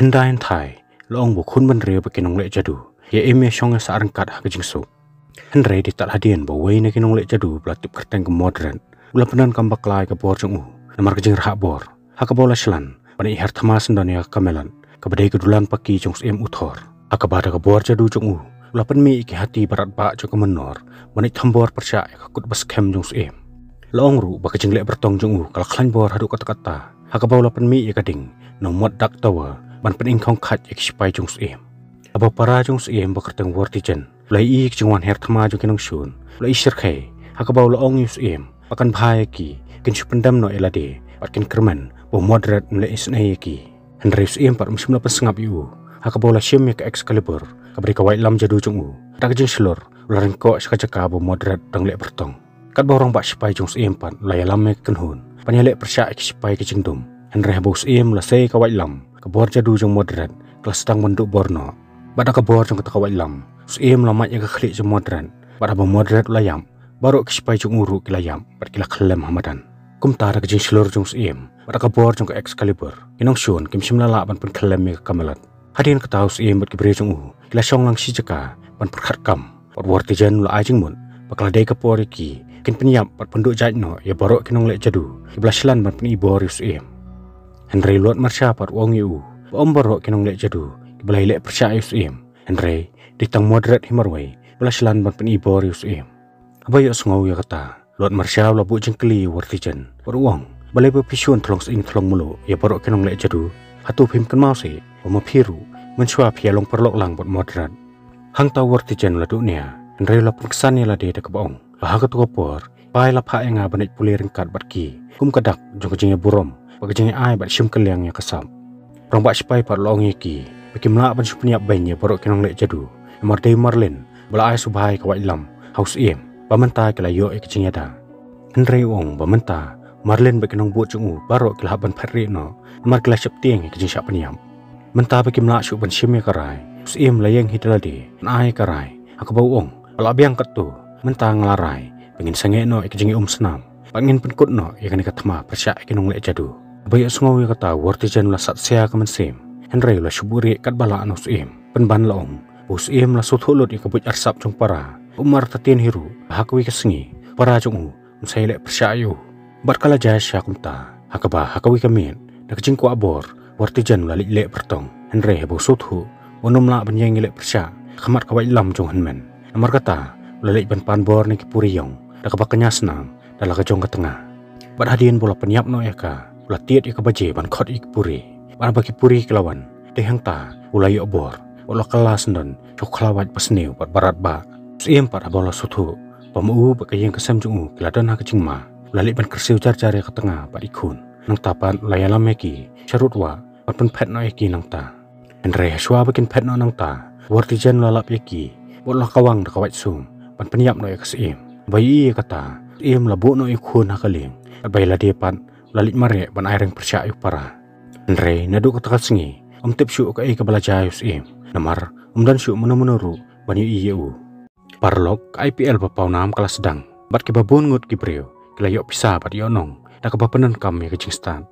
Hendain Thai, Long Bukun Bandre Bakinong Lek Jadu, Ye Eme Shong as Arangkat Hakajingsu. Henry di tak hadian bawa ini Kinong Lek Jadu Belatip Kerteng ke modern, Ulapanan Kambak Lai ke Bor Jung Namar Kajing Rahak Bor, Hakabola Shlan, Pani Ihar Thamasan dan Ya Kamelan, Kabadai Kedulan Paki Jungs Uthor, Hakabada ke Bor Jadu Jung Ulapan mi iki hati barat bak Jung Menor, Manik Thambor Persya Kakut Baskem Jungs Long Ru Bakajing Lek Bertong Jung Kalau Klan Bor Haduk kata-kata, Hakabau Lapan mi Ikading, Nomot Dak Tower, Ban Pening Kong Kat Ikshipai Jungs Aba para Jungs Bakerteng Wartijen, Lai Ik Jungwan Her Thama Jung Kinong Shun, Lai Shirkei, Hakabau Laong Yus Pakan Bhai Ki, Kinsu Pendam no Elade, Patkin Kerman, Bo Moderate Mle Isnei Ki, Henry Pat Musim Lapan Sengap Yu, Hakabau La Shim Yak Excalibur, Kabri Kawai Lam Jadu Jung Takajing Slur, Ularing Ko Sakajaka Bo Moderate Dang Lek Bertong, Kat Borong Bak Shipai Jungs Pat, Lai Lam Mek Kenhun, Panyalek Persya Ikshipai Kajing Dum, Henry Habus La Sei Kawai Lam, Kabor Jadu Jung Moderate, Kelas Tang Benduk Borno, Bada Kabor Jung Kawai Lam, Lamat Yak Klik Jung Moderate, Bada Bo Moderate Layam, Baru Ikshipai Jung Uru Kilayam, Bad Kila Kelem Hamadan. Kumta Kajing Slur Jung Bada Kabor Jung Excalibur, Kinong Shun, Kim Shim Lala Ban Pun Kelem Mek Kamelat. Hadian Ketau Bad Kibri Jung Kila Shong Lang Shijaka, Ban Perkat Kam, Bad Wartijan La Ajing Mun, Bakal Dei Kapor Iki, Kin Penyap Bad Penduk Jatno, Ya Baru Kinong Lek Jadu, Kiblaslan Ban Pen Ibor Yus Henry Luat Marsha Pat Wong Yu, Om Baru Kinong Lek Jadu, Kibalai Lek Persya Yus Henry Ditang Moderate Himarway, Blaslan Ban Pen Ibor Yus Abayok Sengau Ya Kata, Luat Marsha Labu Jengkeli Wartijan, Wong, Balai Berpisyun Tolong Tolong Mulu, Ya Baru Kinong Lek Jadu, Hatu Pim Kan Mausi, Piru, Mensyua Pia Long Perlok Lang Bot Moderate. Hang Tau Wartijan Laduknya, Henry Lapun Kesannya Lade Dekabong, Bahaga Tukapor, Pai Lapha Enga Banik Puli Ringkat Batki, Kum Kadak, Jongkajingnya Burom, Bagajingnya Ai Bat Shim Keliangnya Kesam. Rong Bat Shipai Pat Long Yeki, Bikim La Ban Supniap Bainnya Baru Kinong Lek Jadu, Mardei Marlin, Bala Ai Subhai Kawai Lam, Haus Bamenta Kila Yo Ekjingnya Da. Henry Wong Bamenta, Marlin Bakinong Buat Jungu, Baru Kila Ban Patri No, Mar Kila Syap Tiang Ekjing Syap Peniam. Menta Bikim La Syuk Ban Shimnya Karai, Layang Hidaladi, Ai Karai, Hakabau Wong, Bala Abiang Katu, Menta Ngelarai, Pengin Sange No Ekjingi Senam, Pangin Penkut No Ikan Ikatma Persya Kinong Lek Jadu. Bayok Sengau Ya Kata Wartijan La Sat Sia Kemensim, Henry La Syuburi Kat Bala Anus Penban Laong, Bus La Suthulut Ikabut Arsap Jung Para, Umar Tatin Hiru, Hakwi Kesengi, Para Jung Musai Lek Persya Ayu, Barkala Jash Yakumta, Hakaba Hakawi Kamin, Nakjing Ko Abor, Wartijan La Lek Bertong, Henry Hebo Suthu, Bonum La Banyang Lek Persya, Khamat Kawai Lam Jung Henmen, Namar Kata, Lalek Ban Panbor Niki Puriyong, Dakabakanya Senam, Dalam Kajong Ketengah. Bad hadian bola penyap no eka, bola tiat ika baje ban khot ik puri, ban baki puri kelawan, tehang ta, ulai obor, bola kelas dan coklawat pasneu bad barat ba. Siem pada bola sutu, pamu bakayang kesem jungu keladan ha kecing ma, lalik ban kersiu jar-jar ke tengah bad ikun, nang tapan layalam eki, syarutwa, bad pen pet no eki nang ta. Henry Hashwa bakin pet no nang ta, Wartijan lalap eki, bola kawang dakawat sum, ban penyap no eka siem, bayi kata, siem labu no ikun hakaling. Bayi la depan lalit mare ban aireng Persya Ayu Para. Henry nadu katakat sengi tip syuk ka ka balaja yus namar dan syuk menuru ban yu parlok ka IPL bapau nam kelas sedang bat ke babun ngut gibreu kelayok pisah bat yonong da ka bapenan kam ya kecing stan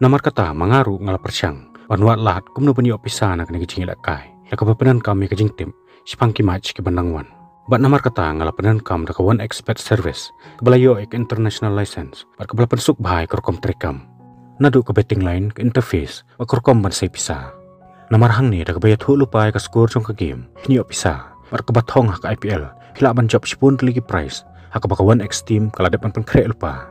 namar kata mangaru ngala persyang ban wat lat kumno ban yok pisah na kene kecing lakai da ka bapenan kam ya kecing tim sipang ki match ke bandangwan. Bat namar kata ngala penan kam da kawan expert service kebalayo ek international license bat kebala pensuk bahai korkom trekam nadu ke betting line ke interface bat korkom ban sai pisah namar hang ni da kebaya thu lupai ka score jong ka game kini ok pisah bat kebathong hak IPL kila ban job spun lagi price hak bakawan X team kala depan pen kre lupa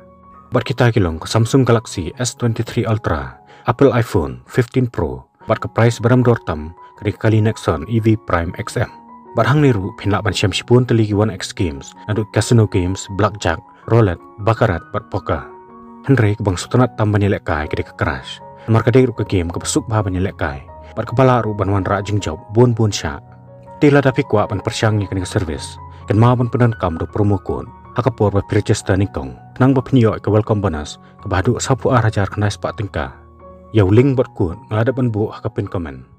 bat kita kilong ke Samsung Galaxy S23 Ultra Apple iPhone 15 Pro bat ke price baram dortam kali Nexon EV Prime XM. Barhang niru pinlak ban syam sipun teligi 1X games, nadu casino games, blackjack, roulette, bakarat, bat poker. Henry kebang sutanat tambah nilai kai kedek crash. Namar kadek ke game ke besuk bah nilai kai. Bat kebala ru ban wan rajing job bun syak. Tila dapi kuat ban persyang ni kedek service. Ken ma ban penan kam do promo code. Hakapor ba register nikong. Nang ba pinyo ke welcome bonus ke badu sapu arajar kenai sepak tingka. Yau link buat code ngalada ban bu hakapin komen.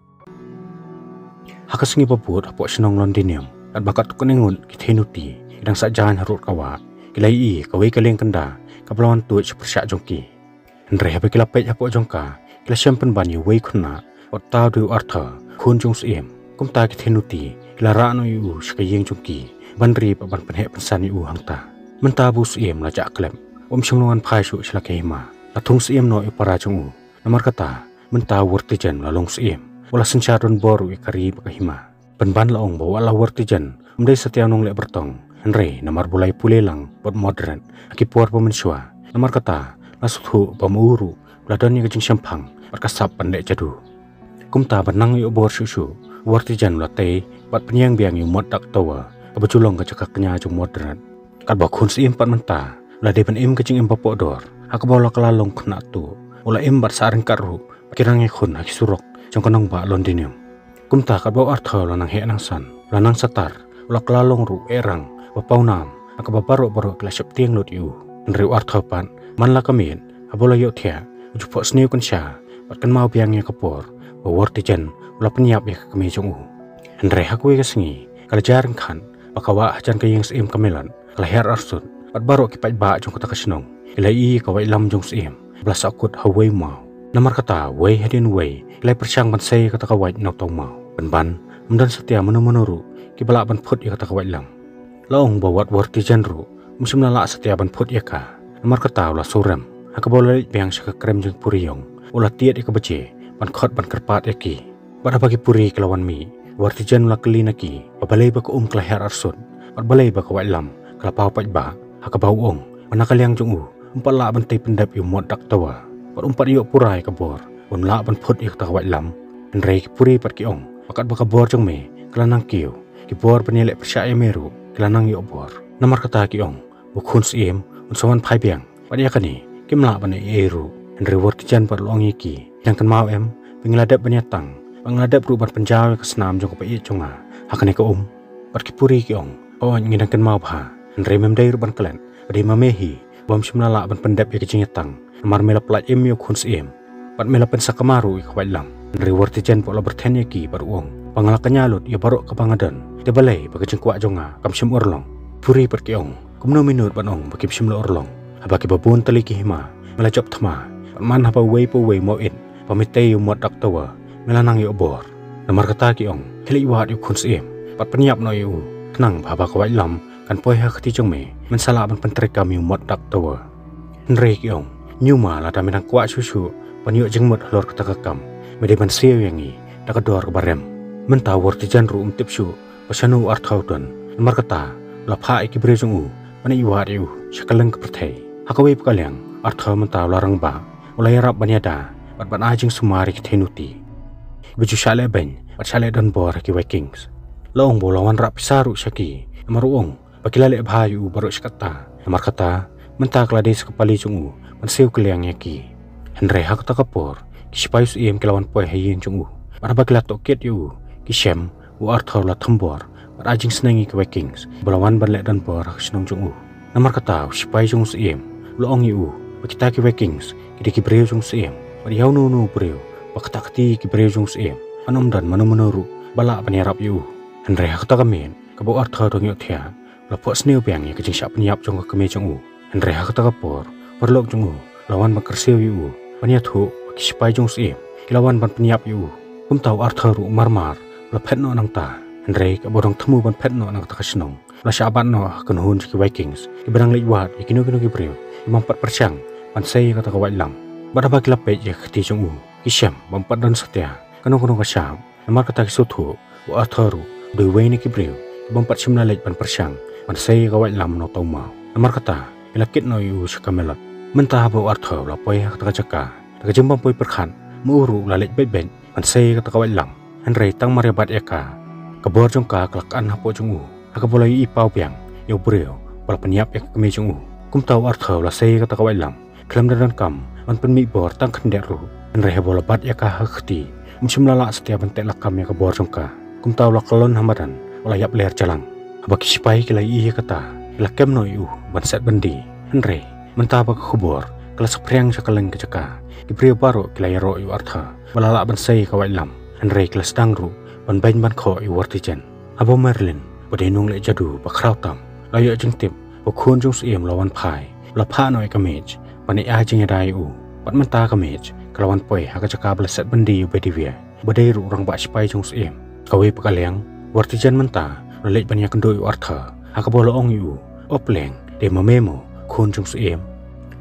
Hakasengi babut apok senong londinium at bakat tukenengun kithenuti idang sajan harut kawa kilai kawai kaleng kenda kapelawan tuj persyak jongki Henry hape kilapet apok jongka kila syampen banyu wei kuna อดตาดูอัร์เธอคุณจงเสียมกุมตากิเทนุตีลาระนอยอูสกยิงจงกีบันรีปบันเป็นเหตุปัญสานิอูหังตามันตาบุเสียมละจักเล็มชมนวนพายสุชลาเกมาละทุงเสียมนอยปราจงอูนมารกตามันตาวอร์ติจันละลงเสียมวลาสัญชาตรนบอรุอิการีปะหิมาเป็นบันละองบัวละวอร์ติจันได้สติานงเละberตองฮันเรนมารบุไลปุเลลังบดโมเดิร์นอากิปวร์ปมันชัวนมารกตาละสุธุปมูรุละดอนยังจิงชัมพังberkasap pandai jadu kumta benang yu bor susu warti jan late bat penyang biang yu mod dak tawa kebeculong ke cakaknya jung modern kat bakun si empat menta la de ben im ke jing empapok dor ak bola kelalong kena tu ula im bat sareng karu kirang khun hak surok jong konong ba londinium kumta kat baw artha lanang he nang san lanang satar ula kelalong ru erang bapau nam ak babaro baro klasep tiang lot yu nriu artha pan man la kamin abola yo thia jupok sniu kan sha kan mau biangnya kapor bawor tijan ula penyiap ya kami jong Henry hakwe kesengi kala jarang kan bakawa hajan kayeng sim kamelan kala her arsun pat baro kipat ba jong kata kasinong ila I kawai lam jong sim blas akut hawe mau namar kata wei hadin wei lai persang ban sei kata kawai nok tong mau ban mendan setia menuru ki balak ban phut ya kata kawai lam laong bawat wor tijan ru musim lala setia ban phut ya ka namar kata ula suram hakabolai biang saka krem jong puriyong ulah tiat ika bace ban khot ban kerpat eki pada bagi puri kelawan mi wartijan ulah kelina ki babalai ba ko kelahar arsun balai ba ko lam kelapau pat ba hakabau ong manakaliang jong umpala ban tei pendap yu mod dak tawa pat umpat yu purai kabor un la ban phut ik tawai lam enrei ki puri pat ki ong pakat ba kabor jong me kelanang kiu ki bor penilek persaya meru kelanang yu bor namar kata ki ong bukhun sim un sawan phai biang padia kani kimla ban eru reward tijan per long iki yang kan mau pengeladap banyatang pengeladap ruban penjawa ke senam jong ke pai jonga hakane ke pat kipuri ki ong awan ngidang kan mau pha remem dai ruban klan ade mamehi bom simlala ban pendap ke jingatang mar mela plat yu khun sim pat mela pen sakamaru ik wailam reward tijan por berten ki per ong pangalakanya lut ya barok ke pangadan te balai bagi jengkwa jonga kam sim urlong puri per ki ong kumno minut ban ong bagi sim urlong abaki babun teliki hima melajop thama man hapa wei po wei mo in pamite yu mod dak tawa melanang yu bor namar kata ki ong heli wat yu khun sim pat penyiap no yu tenang baba ka wai lam kan poi ha khati jong me men sala ban pentrekam yu mod dak tawa nre ki ong nyuma la ta menang kwa susu pan yu jeng mod lor kata kakam mede ban sia yangi dak dor ka barem men tawor tijan ru tipsu pasanu arthauton namar kata la pha ikibre jong pan yu wat yu sakalang ka perthai hakawe pakalyang artha men taw larang ba ulai rap banyada bat ajing sumari ki tenuti biju shale ben bat shale don bor ki Vikings long bolawan rap saru shaki maruong bakilale bhayu baru skata namar kata menta klades kepali jungu man seu kliang yaki Henry hak ta kapor ki spais em kilawan poi hayin jungu bar bakila to ket yu ki shem u arthor la thambor bat ajing snangi ki Vikings bolawan ban le don bor snong jungu namar kata spai jung em loong yu bakita ki Vikings ki breu jung sim bariau nu breu baktakti ki breu jung sim anom dan manu bala panyarap yu Henry hak ta kamen kabo artha dong yu thia la po sneu biang ye ki jing penyap jong ka me jong Henry hak ta kapor perlok jong lawan makerseu yu panya thu ki spai jung sim kilawan ban penyap yu kum tau artha ru marmar la phet no nang ta Henry ka bodong themu ban phet no nang ta kasnong la syaban no kan hun ki Vikings ki barang liwat ki kinu ki breu mampat persang pan sei kata kawai lam bar ba kilap pe je khati jong ki syam mampat dan setia kanu ka syam namar kata ki suthu u artharu de wei ni ki breu mampat simna lej pan persang pan sei kawai lam no tau mau namar kata ilakit no yu sakamelat menta ba artha la poi kata jaka ka jembam poi perkhan muru la lej ben pan sei kata kawai lam Henry tang mariabat eka kabor jong ka klakan hapo jong ka bolai I pau piang yo breu bal penyiap ek kami jong kum tau artha la sei kata kawai lam klam dan kam man pen mi bor tang khendek ru Henry bola bat ya ka khti musim lala setiap bentek lakam ya ka bor jong ka kum tau la kalon hamadan ola yap ler jalang abaki sipai kila I kata la kem no yu ban set bandi Henry menta ba khubor kala sapriang sakaleng ke jaka ki breu baro kila yaro yu artha balala ban sei kawai lam Henry kila stang ru ban ban kho yu wartijan abo Merlin Badenung le jadu bakrau tam layo jeng tip bukhun jung sim lawan phai la pha noi kamej pani a jing dai u pat menta kamej kalawan poi haka jaka blaset bandi u bedivia badai ru orang bak sipai jong siem kawe pakaliang wartijan menta lelek banyak kendoi artha hakabo loong yu opleng de mamemo khun jong siem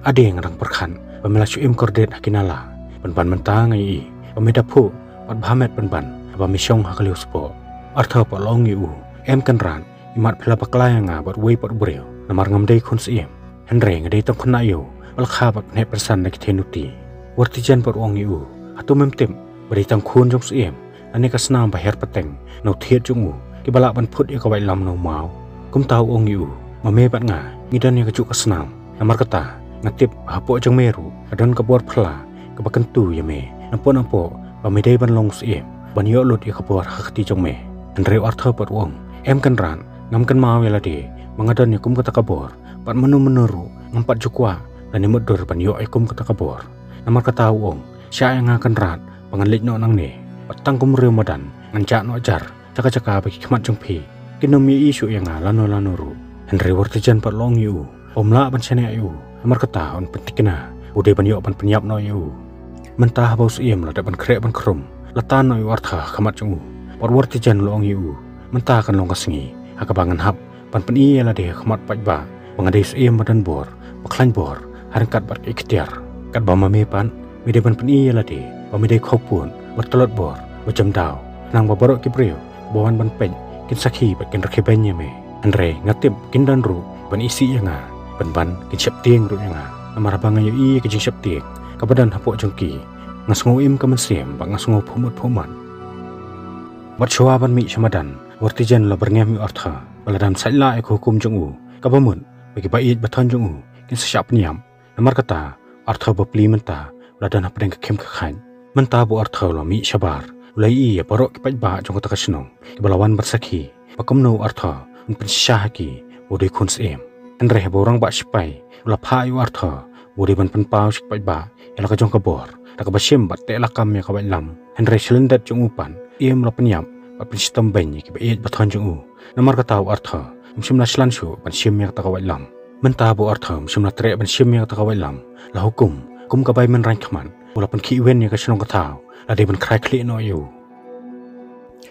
adeng rang perkhan pamela siem kordet hakinala pan menta ngai pameda phu pat bhamet pan apa misyong hakaliu spo artha pa long yu kan ran imat phela paklai nga bat wei pat breu namar ngamdei khun siem henre ngadei tong khna yu balkha bat ne persan nak thenuti wartijan pat ong yu atu memtem bari tang khun jong siem ani ka snam ba her pateng no thiet jong u ki bala ban phut e ka wai lam no mau kum tau ong yu mame bat nga ngidan ya ka chu ka snam namar kata ngatip hapo jong meru adon ka bor phla ka bakentu ya me nampo ba medai ban long siem ban yo lut e ka bor hakti jong me henre artha pat ong kan ran ngam kan mau ya lade mangadan ya kum kata ka bor pat menuru ngampat jukwa dan ni mudur ban yo e kum kata ka bor namar kata ong sya yang akan rat pangalit no nang ne patang kum reu madan ngancak no jar caka bagi khmat jong phi kinomi isu yang lano ru henre wartijan pat long yu omla ban sene yu namar kata on pentikna ude ban yo ban penyap no yu mentah bau siem la ban krek ban krum latan no yu artha khamat jong pat wartijan long yu mentah kan long kasengi akabangan hap pan peni la de khmat pat ba bangade siem badan bor paklan bor harkat bat ikhtiar kat ba mame pan mide ban peni la de pamidai khopun bertelot bor macam dau nang baborok ki breu bawan ban pen kin sakhi bat kin rakhe banya me andre ngatip kin dan ru ban isi yanga ban kin siap tieng ru yanga namar bang yo i ki siap tieng kabadan hapok jongki ngasngo im ka mensiem bang ngasngo phumut bat shwa ban mi samadan wartijan la berngem artha baladam saila ek hukum jong u kabamun bagi bait bathon jong u kin siap niam namar kata artha bapli menta ladan apeng ka khem ka khan menta bu artha lo mi shabar ulai i parok ki pajba jong ta kasnong ki balawan barsakhi pakamno artha un pensah ki bodi khun sem andre borang ba sipai ula pha yu artha bodi ban panpau sik pajba ela ka jong ka bor ta ka basim bat te la kam ya ka lam andre silendat jong upan iem la penyam ba pinstam ben ki ba et bathon jong u namar ka tau artha umsim la slan shu ban sim ya ta ka lam menta bu artha umsim la tre ban sim ya ta ka lam la hukum kum ka bai man rang khman ula pan khi wen ya ka shnong ka thau la de ban khrai khli no yu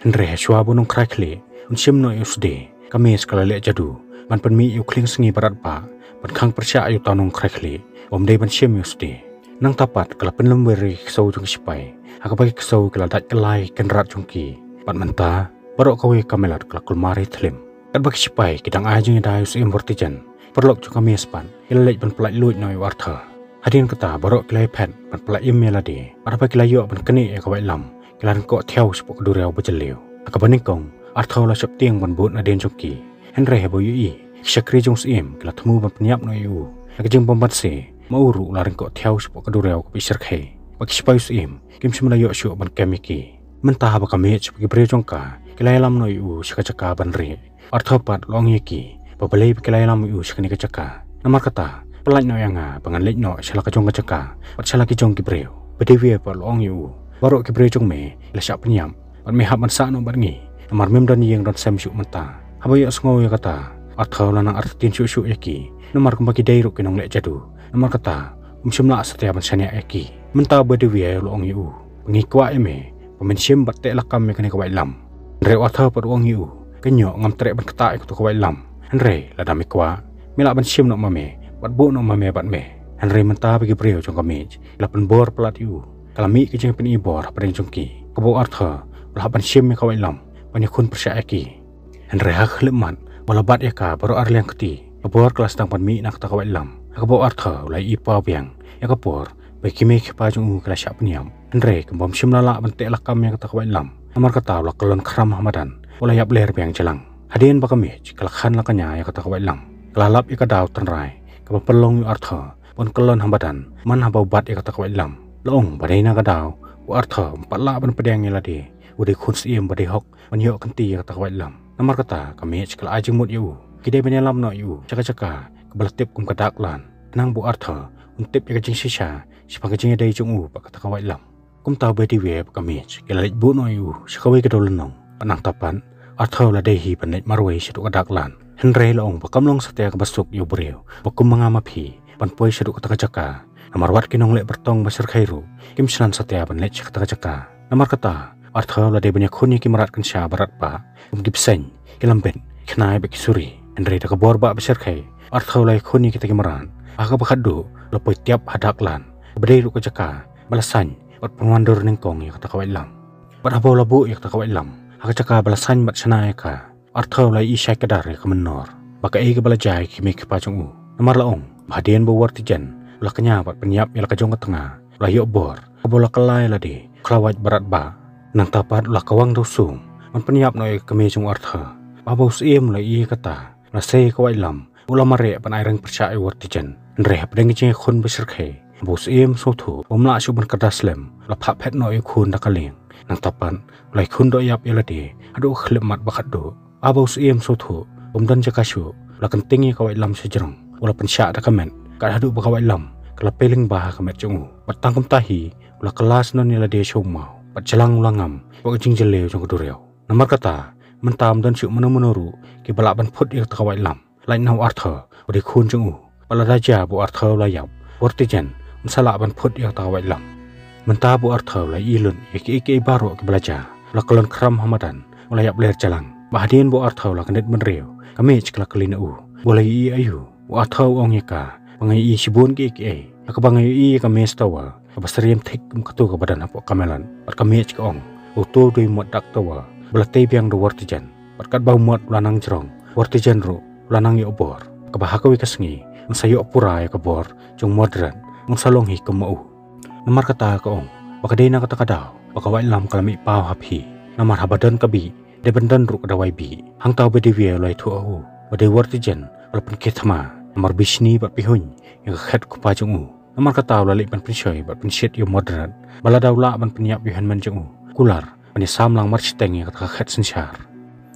andre shwa bu nong khrai khli un sim no yu sde kames kala le jadu ban pan mi yu khling sngi barat ba ban khang persya ayu ta nong khrai khli om de ban sim yu sde nang tapat kala pen lem weri so jong sipai aka bai so kala dat kalai kan rat jong ki ban manta barok kawe kamelat kala kulmari thlim kat bak sipai kidang ajing da yu sim vortijan perlok jong kames pan kala le ban plai luit no yu artha hadin kata barok kelai pen ban pelak email ade para pa kelai yo ban keni ya kawai lam kelan ko theo spok dureu bajeliu akabaning kong arthaw la sap tieng ban bot na den jongki henre hebo yu i shakri jong sim kala thmu ban pnyap no yu akjing bombat se mauru la ren ko theo spok dureu ko pisar khe bak spai sim kim simla yo shu ban kemiki mentah ba kame chp ki bre jongka kelai lam no yu chaka ban re arthaw pat long yeki babale kelai lam yu shkani ka chaka namar kata pelaj no yanga bangan lek no shala ka jong ka chaka pat shala ki jong ki breu bedewi pa long yu barok ki breu jong me la sap nyam pat me hab man sa no bar ngi amar mem dan yeng don sem shu menta habai asngo ya kata arthaw la nang artin shu yaki namar kum baki dai ru ki nong lek jadu namar kata simla satya ban sania yaki menta bedewi long yu ngi kwa eme pamen sim bat te lakam me kani ka wai lam re arthaw pat long yu kenyo ngam tre ban kata ek to ka wai lam henre la dami kwa mila ban sim no mame bat bu no mame bat me henry menta bagi breu jong kamej lapan bor plat yu kalami ki jeng pen i bor preng jongki kabo artha laban sim me kawai lam pani khun persya ki henry hak leman balabat ya ka baro arleng kti bor kelas tang pan mi nak ta kawai lam kabo artha ulai i pa biang ya kapor bagi me pa jong kelas sya peniam henry kembom sim lala ban te lakam yang ta kawai lam amar kata la kelon kram hamadan ulai ap ler biang jelang hadien bakamej kalakhan lakanya ya kata kawai lam kelalap ya ka daw tanrai kaba perlong yu artha pon kelon hambadan man habau bat ya kata kawai lam long badai na kadaw u artha patla ban pedeng ya lade ude khun siem badai hok ban yo kanti ya kata kawai lam namar kata kami kala ajeng mut yu kidai ban lam no yu chaka kabal tip kum kadak lan nang bu artha untip ya kajing sisa sipang kajing dai jong u pa kata kawai lam kum taw beti we kami kala lit bu no yu sakawai kadol nong panang tapan artha la dai hi panet marwai situ kadak lan henry long pakamlong satya kabasuk yu breu pakum mangama phi panpoi sedu kata jaka namar wat kinong lek bertong basar khairu kim snan satya ban lek kata jaka namar kata arthau la de banyak khuni ki marat kan sha barat ba gip sen kilamben khnai be kisuri andre da kabor ba besar khai arthau lai khuni ki maran aga bakhadu la poi tiap hadak lan bedai ru ko jaka balasan bat pengwandur ning kong ya kata kawai lam bat abo labu ya kata kawai lam aga jaka balasan bat sanai ka arthau lai isai kadar ka menor baka e ka balajai ki me pa chung u namar laong bhadien bo war tijan la kanya bat penyap ya la ka jong ka tengah la yo bor bola kalai la de klawaj barat ba nang tapat la kawang do sum man penyap noi ka me chung artha abo siem la i kata la se kawai lam ulama re pan ai rang percaya war tijan re hap deng che khun besar khe abo siem so thu omla su ban kada slem la pha phet noi khun da kaleng nang tapan lai khun do yap yela de adu khlem mat bakat do abo siem so thu omdan jaka shu la kan tingi kawai lam se jrong ula pensya da kamen ka hadu ba kawai lam kala peling bah kamet chung batang kum tahi ula kelas non yela de show mau bat jalang ulangam ba jing jele chung dureu namar kata mentam dan syuk menuru ki balak ban phut ya kawai lam lai nau artha odi khun chung bala raja bu artha la yap wortijan msala ban phut ya kawai lam menta bu artha la ilun iki baro ki belaja la kolon kram hamadan ula yap ler jalang bahadien bu artha la kanet menreu kami cikla kelina boleh i ayu bu artha ong yaka bangai i sibun ki ka bangai i ka mes tawa ka basriam thik kum katu ka badan apo kamelan pat ka mech ka ong uto dui mot dak tawa belate biang do wortijan pat kat bau mot lanang jrong wortijan ro lanang yo bor ka bahakawi kasngi sayo purai ka bor jong modern salong hi ka mau namar kata ka ong bakadena kata kadau bakawai lam kalami pau hapi namar habadan kabi de bandan ru ka dawai bi hang tau be dewi lai thu au bade wortijan alpan kethama namar bisni bat pihun yang khat ku pa jong namar kata lali ban prinsoi bat pinset yo modern bala daula ban penyap yuhan man jong kular pani samlang mar chiteng ya kata khat sensar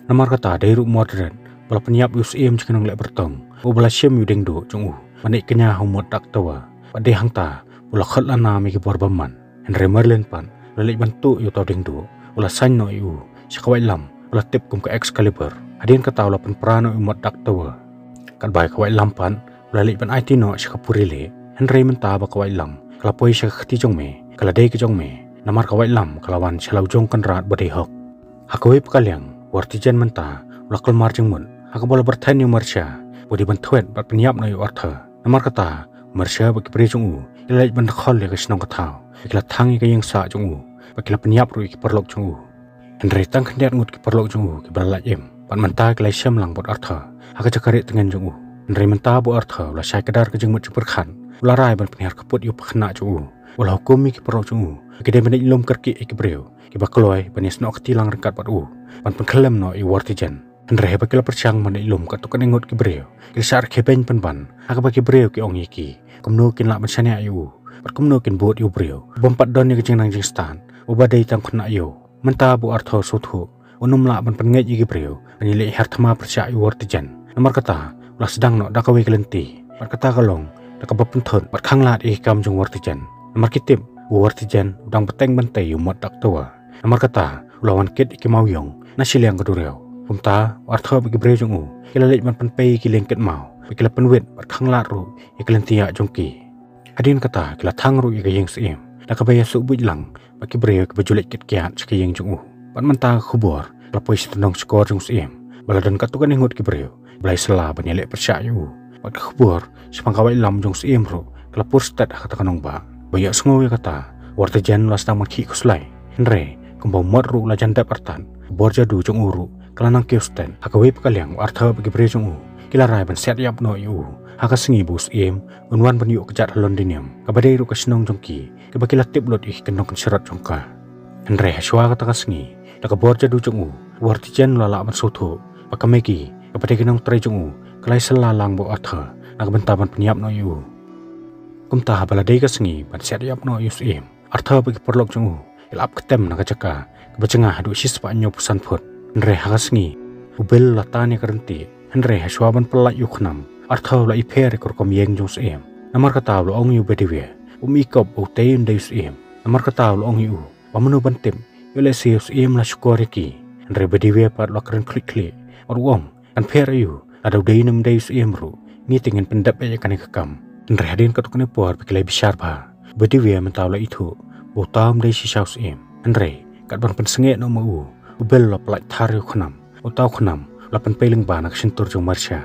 namar kata dairu modern bala penyap us em chikanong le bertong o bala shem yu deng do jong manik kenya humot dak tawa bade hang ta bala khat lana mi ki borbaman en remerlen pan lali ban tu yo taw deng do bala san no yu sakawai lam bala tip kum ka Excalibur adien kata la pan prano umot dak tawa kan bai kawai lam pan lali pan IT no sakapurile Henry menta ba kawai lam kala poi sa khati jong me kala dei ke jong me namar kawai lam kalawan chalau jong kan rat bade hok hakoi pakalyang wartijan menta lakal mar jong mun hakabol berthan yu marsha bodi ban thwet bat penyap no yu artha namar kata marsha ba kipre jong ilai ban khol le ka snong ka thau kila thangi ka yang sa jong ba kila penyap ru ki perlok jong Henry tang khndiat ngut ki perlok jong ki balala em pan menta klai syam lang bot artha haka jakare tengen jong Henry menta bu artha la sai kadar ka jeng mut perkhan ularai ban penihar kaput yu pakhna chu wala hukum mi ki perok chu ki de menik lom kerki ki breu ki bakloi panis no akti lang rengkat pat pan pengklem no i wartijan Henry ba kila perchang menik lom ka to kan ngot ki breu ki sar khepen pan ban haka ba ki breu ki ong iki kumno kin la ban sania yu pat kumno kin bot yu breu bompat don ni ki jeng nang jeng stan ubadai tang khna yu menta bu artha suthu unum la ban pengej ki breu ani le harthama percha yu wartijan namar kata la sedang no dakawi kelenti pat kata kalong dakabap thon pat khanglat e kam jong wartijan namar kitip wartijan udang peteng bantai umot dak tawa namar kata lawan kit ki mawyong nasilyang kadureu umta artha bi bre jong kila lek man panpei ki lengket mau kila penwet pat khanglat ru e kelentia jongki adin kata kila thang ru e gayeng sim dakabaya su bujlang baki bre ki bajulek kit kiat skiyeng jong pat manta khubor lapoi sitonong skor jong sim baladan katukan ngot ki bre blai sela banyelek percaya pat khubor sepang kawai lam jong sim ru kala purstat kata kanong ba banyak sengowi kata wartijan la sedang makhi kuslai Henry kumbau mot ru la jandap artan borja du jong uru kala nang kiosten hakawi pakalyang artha bagi bre jong kila rai ban set yap no yu haka singi bus unwan ban yu kejat londinium kabadai ru kasnong jongki kabakila tip lot ih kenong serat jongka Henry haswa kata kasingi laka borja du jong wartijan la la ban soto pakameki kabadai kenong trai jong kalai selalang bo artha nakabentaban penyap no yu kumta baladai ka singi ban set yap no yus artha bagi perlok jong ilap ketem na kajaka kabacengah du sispa anyo pusan phot Henry haka singi ubel latani karenti Henry haswa ban pelak yu khnam artha la ipher kor kom yeng jong namar kata lo ong yu bedewe ikop o tein de yus namar kata lo ong yu pamanu bantim yole si yus la skoreki Henry bedewe pat lo kren klik or wong kan pher yu ada deinem de yus ru ni tingen pendap ya kan kekam Henry hadin katukane por pikilai besar ba bedewe mentau la itu botam de si shaus Henry kat ban pensenge no mau ubel la plak thari khunam utau khunam la pen peling banak sintur jong marsha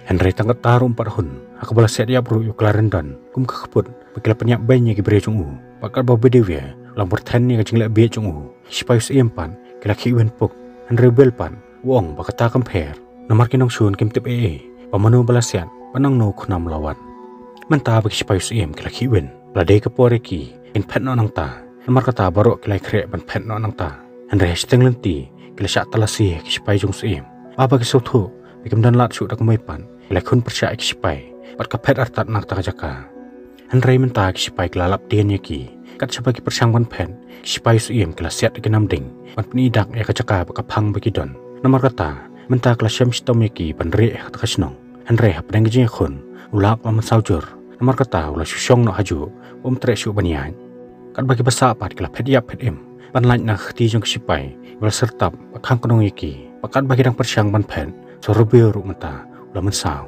Henry tangkat tarum par hun aku bala set ya bro yu Clarendon kum khaput bakila penyak banyak ki bre jong bakal ba bedewia lam berthan ni ka jingle be jong spais empan kila khiwen puk Henry bel pan wong bakata compare namar kinong sun kim tip pamanu bala set panang no khunam lawan menta bak spais em kila khiwen la de ka poreki in phet no nang ta namar kata baro kila kre ban phet no nang ta Henry steng lenti kila syak talasi ki spais jong em aba ki sotho bikim dan lat su dak mai pan kila kun percaya ki spais pat ka phet artat nak ta jaka Henry menta ki spais lalap den ki kat sebagai persangkan pen spais em kila set ki namding pan pni dak ya ka jaka ka phang baki don namar kata menta kila syam stomeki pan re ta kasnong Henry hap dang ji khun ulak lam saujur namar kata ula syong no haju tre su banyan kat bagi basa pat kila phet ya phet em pan lain na khti jong spais wal sertap khang knong iki pakat bagi dang persang ban pen sorobeu ru menta ula mensau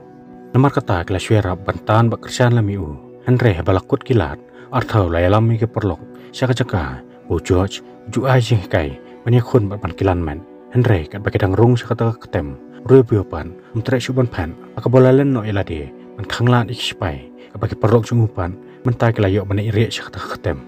namar kata kila syera bantan bak kerjaan lamiu Henry balakut kilat arthau la lami ke perlok syaka jaka bu George ju ai jing kai bani khun ban kilan man Henry kat bagi dang rung syaka ta ketem rubeu pan tre su ban pen akabola len no elade ban khanglan ik spai ka bagi perlok jungupan menta kila yo bani ire syaka ta ketem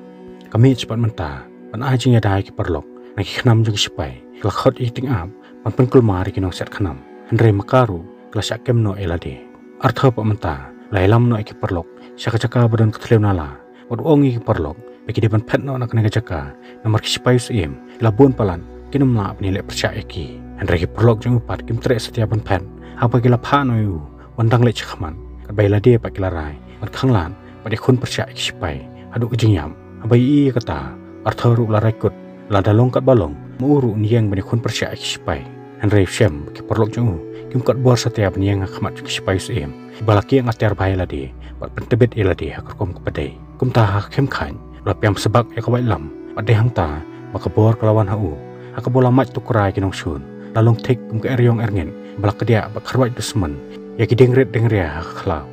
kami cepat menta ban ai jing ya dai ke perlok nak khnam jung spai kila khot i ting am ban pen kulmar ki nong set khnam Henry makaru kila syakem no elade arthau pa menta lailam no iki perlok syaka jaka badan kethleu nala wad ongi ki perlok bagi depan pet no nak nega jaka namar ki spais em labun palan kinum la ni le percaya ki Henry ki perlok jung pat kim tre setiap ban pen apa ki la pha no yu wandang le chakman kat baila de pa kila rai mat khanglan pade khun percaya ki spai adu jingyam abai I kata arthau ru la raikut la dalong kat balong muru niang bani khun percaya ki spai Henry syam ki perlok jung kim kat bor setiap niang khmat ki spais em balaki ngater baila de pat pentebet elade hakom kepadai kum ta khem khan la piam sebak ya kawai lam pade hang ta makabor kelawan hau akabola mat tukrai kinong sun lalong thik kum ke eryong erngen balak dia bakharwai dusman ya ki dengret dengria khlau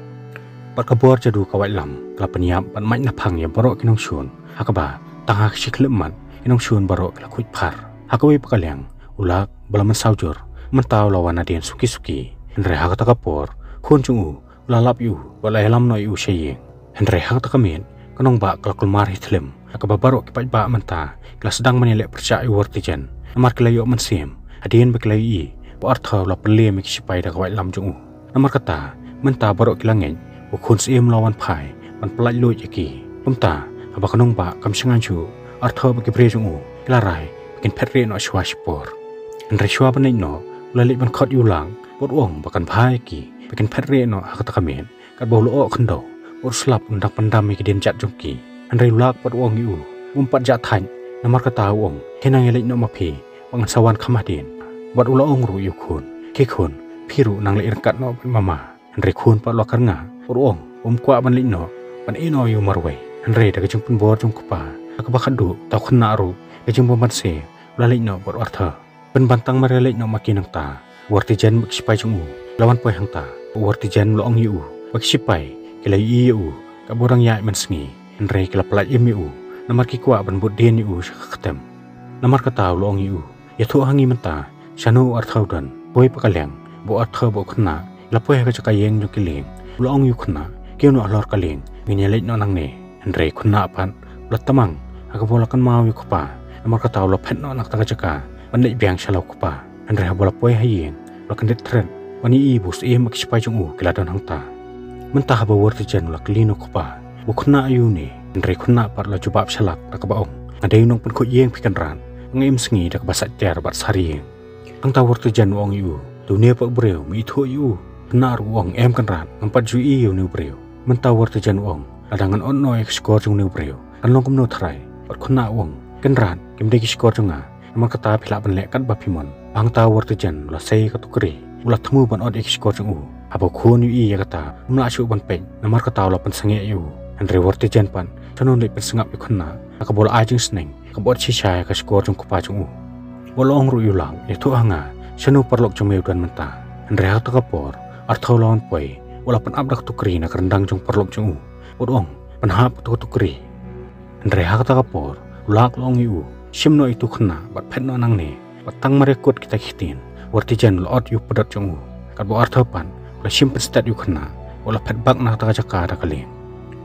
pat kabor jadu kawai lam kala peniap pan mat na phang ya borok kinong sun hakaba tangak sikleman kinong sun borok la khuit phar hakawi pakalyang ulak balaman saujur mentau lawan adien suki-suki Henry hakata kapor khun chung lalap yu balai lam no yu sheyeng Henry hak takamen kanong ba kalkulmar hitlem akaba baro ki ba menta kala sedang menilek percaya wartijan namar kelayo mensiem adien beklai po arthau la pele mi sipai da kawai lam chung namar kata menta baro kilangen bu khun siem lawan phai man plai loi ki pumta aba kanong ba kam singan chu arthau ba ki bre chung kala rai kin phetre no shwa spor Henry shwa banai no lali ban khot yu lang bot wong bakan phai ki bikin phetre no hakata kamen kat bolu o khndo ur slap undak pandam ki den chat jongki Henry lak pat wong yu umpat ja than namar kata wong henang elek no mapi wang sawan khamadin wat ula ong ru yu khun ke khun phiru nang le irkat no mama Henry khun pat lo karnga ur wong kwa ban li no pan ino yu marwai Henry da kajung pun bor jong kupa akaba khadu ta khunna ru kajung bomban se lali no bor artha pen bantang marelek no makinang ta wartijan mak jong lawan poi hang ta wartijan lo ong yu bak sipai kila yu ka borang ya man sngi Henry kila plat yu namar ki kwa ban bud den yu khatem namar kata lo ong yu ya thu hangi menta shanu arthau dan poi pakalyang bo arthau bo khna la poi ka chaka yeng jo kileng lo ong yu khna keu no lor kaleng nginya lek no nang ne Henry khna pan latamang aga bola kan mau yu kpa namar kata lo phet no nak ta chaka ban lek biang shalau kpa Henry ha bola poi hayeng lo kan det tren wani bus mak sipai jong kila don hangta mentah ba wartijan la klino kpa bu khna yu ne Henry khna par la jubab shalak tak ba ong adai nong pen kho yeng pikan ran ngem sngi dak ba sat ter bat sari ang ta wartijan ong yu dunia pak breu mi thu yu na ru ong em kan ran ampat ju yu ne breu mentah wartijan ong adangan on noi skor jong ne breu kan long kum no thrai pat khna ong kan ran kim de skor jonga amar kata phila ban le kan ba phimon ang ta wartijan la sei ka tukri ula thmu ban od skor jong abo khon yu ya kata umla chu ban pen namar kata la pan sange yu Henry wartijan pan chanon le pen sangap khna akabol ajing sneng kabot chi chai ka skor jong kupa jong bolong ru yu lang e thu hanga chanu parlok jong meu dan menta Henry ha ta kapor arthau lawan poi ula pan abdak tukri na rendang jong parlok jong bodong pan hap tu tukri Henry ha ta kapor ulak long yu shimno itu kena bat phetno nang ne batang marekut kita khitin wartijan lot yu padat jong kat bo arthapan la shim stat yu kena wala phet bak na ta jaka da kali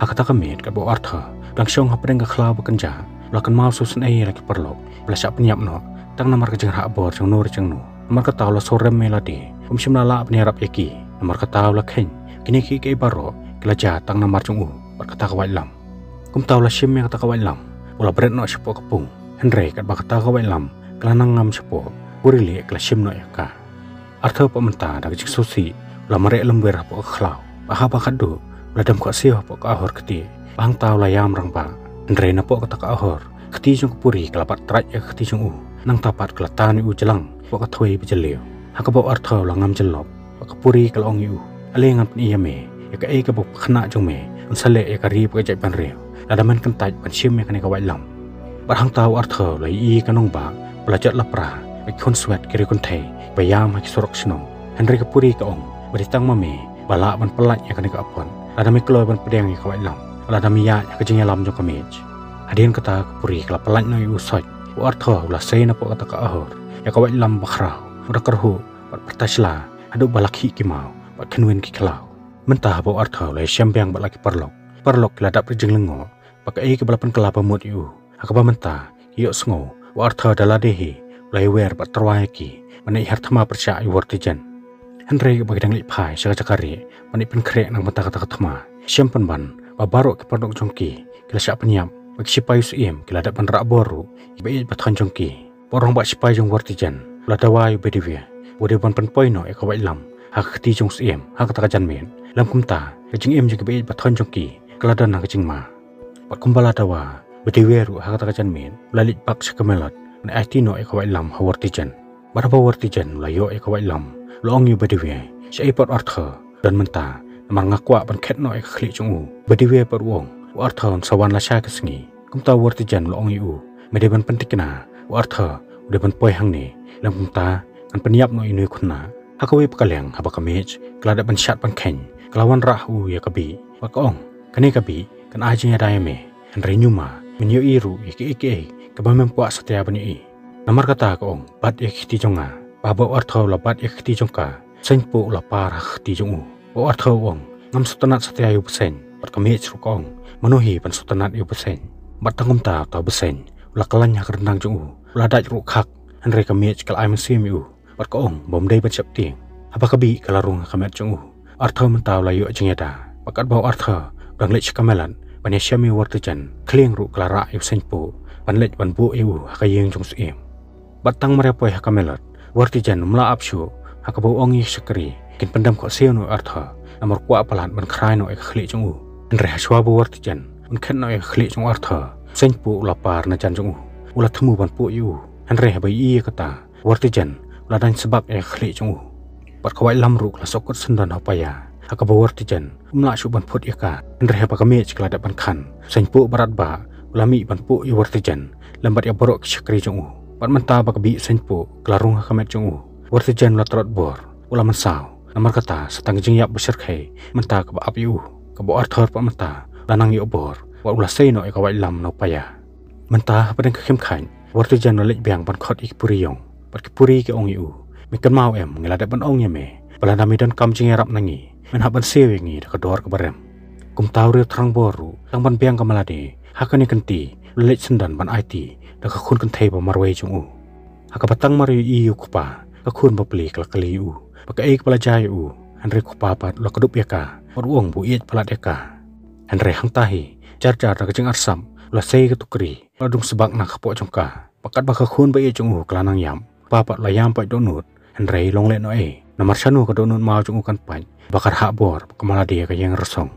akata kamet kat bo artha langsung hapeng ka khla bakanja la kan mau susun ai la ki perlok la sap nyap no tang namar ka jeng ha bor jong nur jeng no namar ka taw la sorem meladi shim la la apni rap eki namar ka taw la khen kini ki ke baro kala ja tang namar jong bat kata ka lam kum taw la shim me kata ka lam wala bret no sipo kapung Henry kat bakata ka lam kelanang ngam sipo purili kala shim no ka artha pamenta da jik sosi la mare lember po khlau ba ba khadu la dam ko sia po ka hor kti bang taw la yam rang ba Henry na po kata ka hor kti jong puri kala pat traj kti jong nang tapat kala tan u jelang po ka thoi bi jeleu hakabo artha la ngam jelop ka puri kala ong yu ale ngam ni yame ya ka e ka bo khna jong me un sale e ka ri po jai pan reu la daman kan taj pan shim me kan ka lam bar hang taw artha la i kanong ba pelajat lapraไปคนสวดกรีคนไทยพยายามให้สุรกชนงฮันริกปุรีกับองบริตั้งมาเมบาละบันปลัดอย่างกันกับปนลาดามิกลอยบันเปรียงอย่างเขาไอ้ลำลาดามิยาอย่างก็จึงยาลำจงกเมจอดีนกตาปุรีกับปลัดน้อยอุสัยวัดทอลาเซนปกตะกะอาหารอย่างเขาไอ้ลำบักราวรักกระหูบัดพัตชลาอดุบาลักขีกิมาวบัดขนเวนกิคลาวมันตาบวัดทอเลยเชื่อมแบงบัดลักปรลกระดับประจึงลงอปักเอกบลับเป็นกลาประมุดอยู่หากบ้ามันตาเยอะสงบวัดทอดาลาเดฮีLaiwer bat terwaiki mana ihar thama percaya wartijan Henry bagdang li phai saka cakari mani pen krek nang mata kata thama siampan ban babaro ke pondok jongki kila sya penyam bagi sipai suiem kila dak ban rak boru ibai bathan jongki porong bak sipai jong wartijan la dawai bedivia wode ban pen poino e kawai lam hak ti jong suiem hak kata jan men lam kumta kejing em jong ibai bathan jongki kila dan nang kejing ma bat kumbala dawa bedivia ru hak kata jan men lalit bak sakamelat na tino e kawai lam hawartijan baraba wartijan layo e kawai lam long yu bediwe siya ipot artha dan menta namar ngakwa ban khetno e khli chung bediwe par wong artha sawan la sha kasngi kumta wartijan long yu mede ban pentikna artha ude ban poi hang ne lam kumta kan penyap no inu khuna hakawi pakalyang habakamej klada ban shat ban khen kelawan rahu ya kabi pakong kane kabi kan ajing ya daime han renyuma menyo iru iki kabamem puak setia bani namar kata ko bat khiti jonga babo artho la bat khiti jongka senpo la par khiti jongu o artho wong ngam sutanat setia yu persen bat kami chrukong manuhi pan sutanat yu persen bat tangum ta ta persen la kalanya rendang jongu la daj ru khak andre kami kal ai mesim yu bat ko ong bom dei bat chap ting apa kabi kalarung kamet jongu artho mentaw la yu jingeda bakat bau artho bang lech kamelan bani syami wartajan kleng ru klara yu senpo ban lech ban bu iu hakayeng jong suem batang marepoi hakamelat wartijan mla apshu hakabo ongi sekri kin pendam ko seunu artha namor kwa palan ban khrai no e khli jong andre haswa bu wartijan un khen no e khli jong artha senpu lapar na jan jong ula thumu ban pu iu andre habai i kata wartijan la dan sebab e khli jong bat khawai lam ru la sokot sendan hopaya hakabo wartijan mla shu ban phut eka andre haba kame chkla da ban khan senpu barat ba lami ban pu i wartijan lambat ya borok chakri jong pat menta bak bi senpo klarung khamet jong wartijan la trot bor ula mansau namar kata setang jing yap besar khai menta ka ap yu ka bo arthor pa menta lanang yu bor wa ula seino e ka wai lam no paya menta padang khem khan wartijan la lech bang ban khot ik puri yong pat ki puri ke ong yu mi kan mau em ngela da ban ong ye me bala nami dan kam jing rap nangi men ha ban sewe ngi ka dor ka barem kum taw re trang boru tang ban bang ka malade hakani kanti lech sendan ban IT da ka khun kan thei ba marwei chung haka batang mari i yu kupa ka khun ba pli kala kali u ba ka ek pala jai u hanre kupa pat lo kadup yaka or wong bu iet pala deka hanre hang tahi jar jar da jing arsam la sei ka tukri la dung sebak na khapo chungka pakat ba ka khun ba i chung klanang yam pa pat la yam pa donut hanre long le no e namar chanu ka donut ma chung kan pai bakar ha bor kamala de ka yang rasong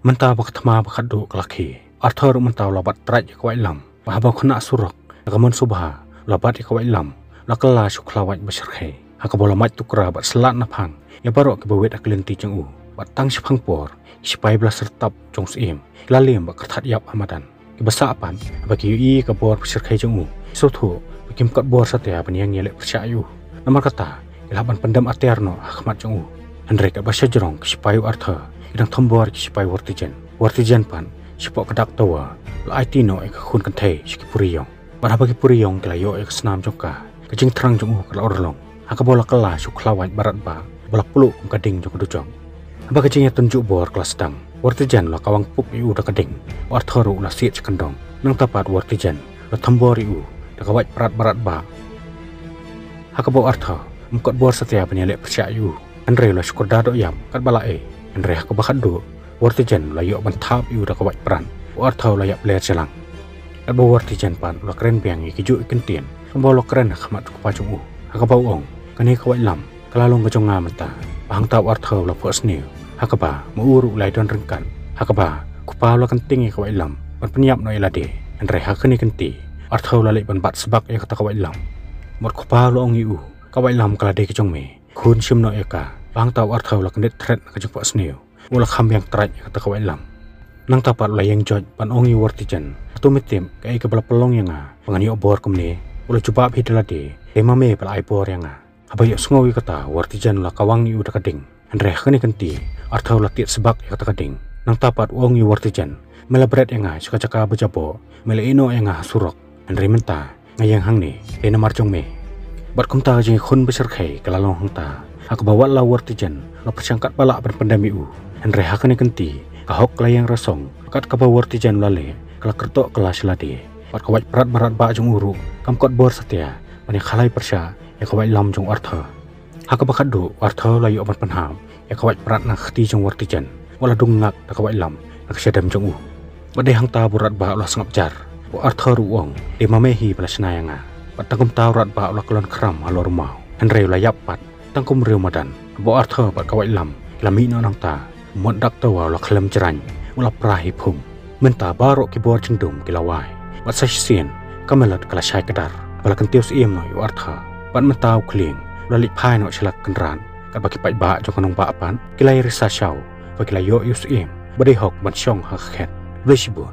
menta ba thma ba khadu kalaki arthor mentaw labat traj kwai lam bahaba khuna surok nagamon subha labat kwai lam lakala shuklawat basharkhe hakabola mat tukra bat slat na phang ya barok ke bawet aklenti chung bat tang siphang por sipai bla sertap jong sim lalim ba khathat yap amadan ke basa apan ba ki i ka bor basharkhe chung so thu kim kat bor satya ban yang yele percayu namar kata ilaban pendam aterno ahmat chung andre ka basha jrong sipai artha idang thombor sipai wartijan pan Sipok kedak tawa, la IT no ek khun kan thei sikipuri yong. Pada bagi puriyong kelayo ek senam jongka, kecing terang jong kalau orlong. Haka bola kelah suklawai barat ba, bola peluk kading jong dujong. Haba kecingnya tunjuk bor kelas sedang. Wartijan la kawang puk iu da kading. Warthoru la siet cekendong. Nang tapat wartijan la thambor iu da kawai barat ba. Haka bo artho, mukot bor setia penyelek persya iu. Andre la syukur dado yam kat balae. Andre haka bakat do. Wartijan la yok bantap iu da kawai peran. Wartho la yak beler celang. Abo wartijan pan la keren biang ikiju ikentien. Sambau la keren khamat kupacung haka bau ong. Kani kawai lam. Kalalong kacong ngamenta. Pahang tau wartho la puas niu. Hakaba muuru lai don rengkan. Hakaba kupau la kenting kawai lam. Ban penyap no ilade. Andre hakani kenti. Wartho la lek ban bat sebak ya kata kawai lam. Mot kupau la ong iu. Kawai lam kalade kacong me. Kun sim no eka. Pahang tau wartho la kendit tret kacong puas niu. Ula kham yang terat ya kata kawai lam. Nang tapat la yang joj pan ongi wartijan. Tumitim kai kebala pelong yang pangani obor kumne ula cuba bidalade tema me pala ibor yang abayo sngowi kata wartijan la kawangi uda kading andre khani kanti arthau la tiet sebak kata kading nang tapat ongi wartijan melabret yang suka caka bejabo mele ino yang surok andre menta ngayang hangni dena marjong me bat kumta jing khun besar khai kalalong hangta aku bawa la wartijan la persangkat balak ban pandami andre hakani kanti kahok layang rasong kat ka wartijan lale kala kertok kelas lade pat kawai barat ba jong uru kamkot bor setia mani khalai persya ya kawai lam jong artha haka bakat do artha layu aman panham ya kawai barat na khti jong wartijan wala dung ngak da kawai lam nak syadam jong bade hang ta burat ba ulah sangap jar wa artha ruong de mamehi pelasna yanga pat tangkum ta rat ba ulah kelon kram alor mau henre layap pat tangkum reu madan bo artha pat kawai lam lami no nang ta mod dak tawa ulah khlem ceran ulah prahi phum menta barok kibor cendum kilawai bat sasien kamelat kala syai kedar balakan tius iem no yu artha bat mentau kling lalik phai no chlak kenran kat baki pai ba jong kanong ba pan kilai risa syau ba kilai yo yus iem bade hok ban syong ha khet blesibun